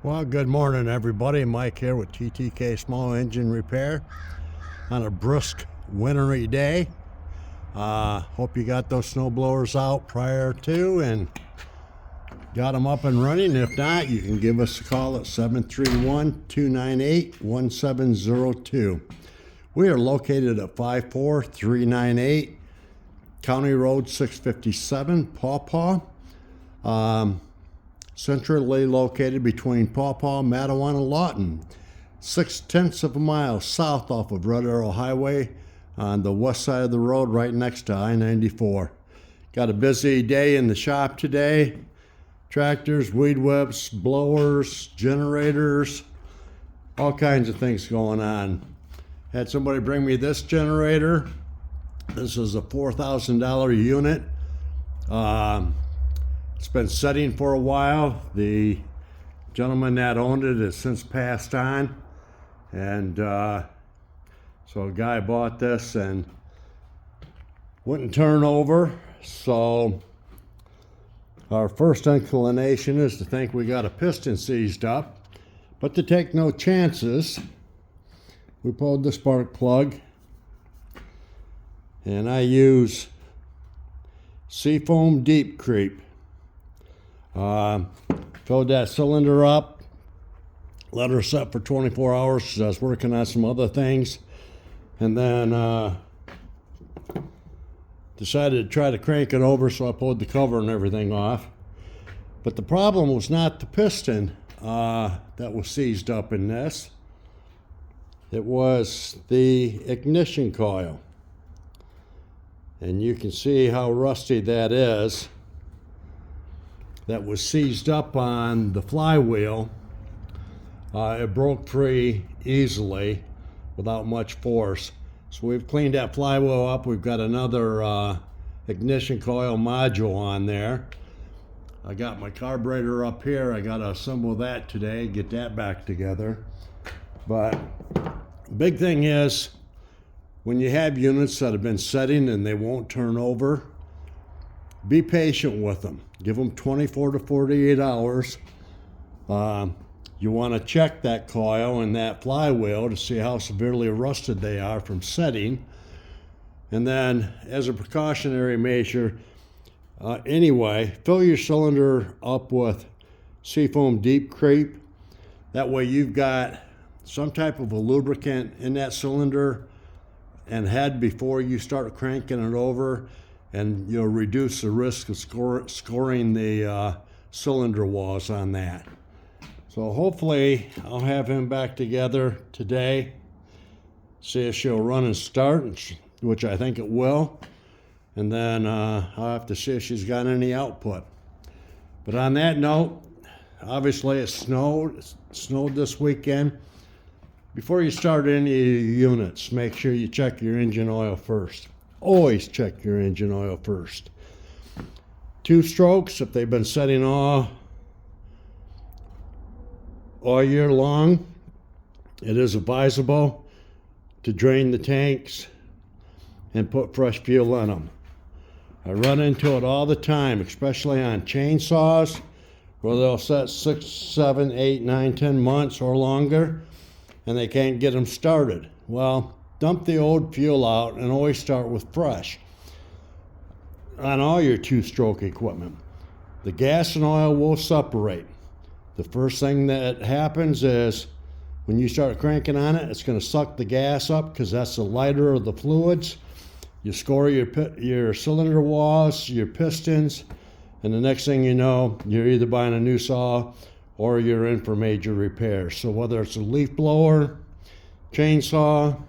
Well, good morning, everybody. Mike here with TTK Small Engine Repair on a brisk, wintry day. Hope you got those snow blowers out prior to and got them up and running. If not, you can give us a call at 731-298-1702. We are located at 54398 County Road 657, Paw Paw. Centrally located between Paw Paw, Mattawan, and Lawton, 6/10 of a mile south off of Red Arrow Highway on the west side of the road right next to I-94. Got a busy day in the shop today. Tractors, weed whips, blowers, generators, all kinds of things going on. Had somebody bring me this generator. This is a $4,000 unit. It's been setting for a while. The gentleman that owned it has since passed on. And so a guy bought this and wouldn't turn over. So our first inclination is to think we got a piston seized up. But to take no chances, we pulled the spark plug. And I use Seafoam Deep Creep. Filled that cylinder up, let her set for 24 hours because I was working on some other things, and then decided to try to crank it over, so I pulled the cover and everything off. But the problem was not the piston that was seized up in this. It was the ignition coil. And you can see how rusty that is. That was seized up on the flywheel. It broke free easily without much force. So we've cleaned that flywheel up. We've got another ignition coil module on there. I got my carburetor up here. I got to assemble that today, get that back together. But big thing is, when you have units that have been setting and they won't turn over, be patient with them. Give them 24 to 48 hours. You want to check that coil and that flywheel to see how severely rusted they are from setting. And then, as a precautionary measure, anyway, fill your cylinder up with Seafoam Deep Creep. That way you've got some type of a lubricant in that cylinder and head before you start cranking it over, and you'll reduce the risk of scoring the cylinder walls on that. So hopefully I'll have him back together today, see if she'll run and start, which I think it will, and then I'll have to see if she's got any output. But on that note, obviously it snowed this weekend. Before you start any of your units, make sure you check your engine oil first. Always check your engine oil first. 2 strokes, if they've been setting all year long, it is advisable to drain the tanks and put fresh fuel in them. I run into it all the time, especially on chainsaws, where they'll set 6, 7, 8, 9, 10 months or longer, and they can't get them started. Well, dump the old fuel out and always start with fresh on all your 2-stroke equipment. The gas and oil will separate. The first thing that happens is when you start cranking on it, it's going to suck the gas up because that's the lighter of the fluids. You score your cylinder walls, your pistons, and the next thing you know, you're either buying a new saw or you're in for major repairs. So whether it's a leaf blower, chainsaw,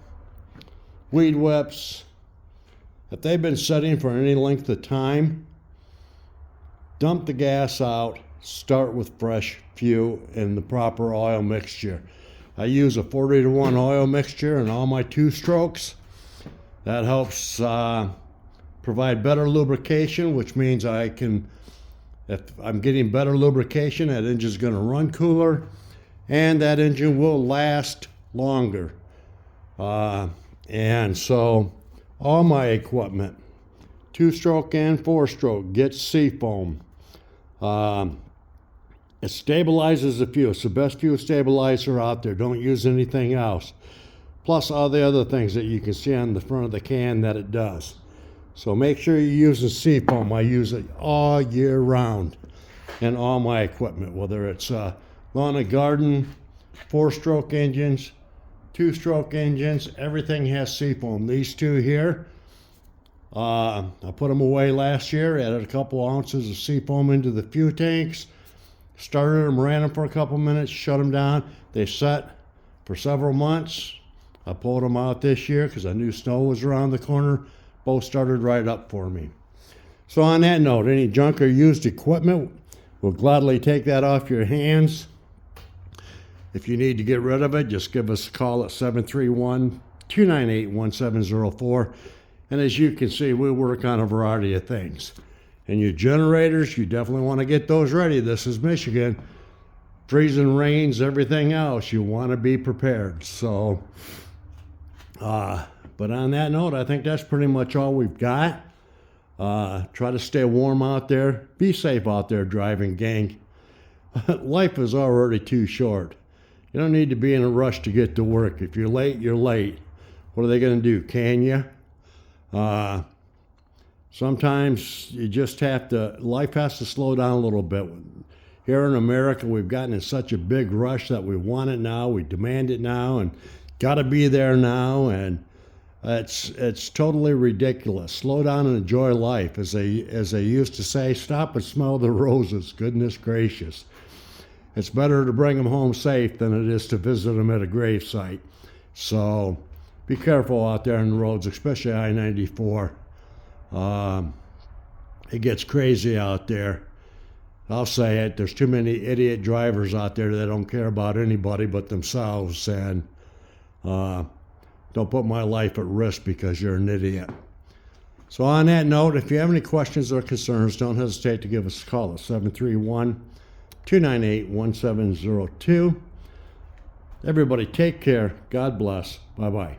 weed whips, if they've been setting for any length of time, dump the gas out, start with fresh fuel and the proper oil mixture. I use a 40-to-1 oil mixture in all my 2 strokes. That helps provide better lubrication, which means if I'm getting better lubrication, that engine's going to run cooler and that engine will last longer. And so all my equipment, 2-stroke and 4-stroke, gets Seafoam. It stabilizes the fuel. It's the best fuel stabilizer out there. Don't use anything else. Plus all the other things that you can see on the front of the can that it does. So make sure you're using seafoam. I use it all year round in all my equipment, whether it's lawn and garden, 4-stroke engines, 2-stroke engines, everything has seafoam. These two here, I put them away last year, added a couple ounces of seafoam into the fuel tanks, started them, ran them for a couple minutes, shut them down. They set for several months. I pulled them out this year because I knew snow was around the corner. Both started right up for me. So on that note, any junk or used equipment, we'll gladly take that off your hands. If you need to get rid of it, just give us a call at 731-298-1704. And as you can see, we work on a variety of things. And your generators, you definitely want to get those ready. This is Michigan. Freezing rains, everything else, you want to be prepared. So, but on that note, I think that's pretty much all we've got. Try to stay warm out there. Be safe out there driving, gang. Life is already too short. You don't need to be in a rush to get to work. If you're late, you're late. What are they going to do? Can you? Sometimes you just have to, life has to slow down a little bit. Here in America, we've gotten in such a big rush that we want it now, we demand it now, and got to be there now, and it's totally ridiculous. Slow down and enjoy life. As they used to say, stop and smell the roses. Goodness gracious. It's better to bring them home safe than it is to visit them at a gravesite. So be careful out there on the roads, especially I-94. It gets crazy out there. I'll say it, there's too many idiot drivers out there that don't care about anybody but themselves, and don't put my life at risk because you're an idiot. So on that note, if you have any questions or concerns, don't hesitate to give us a call at 731-298-1702. Everybody take care. God bless. Bye-bye.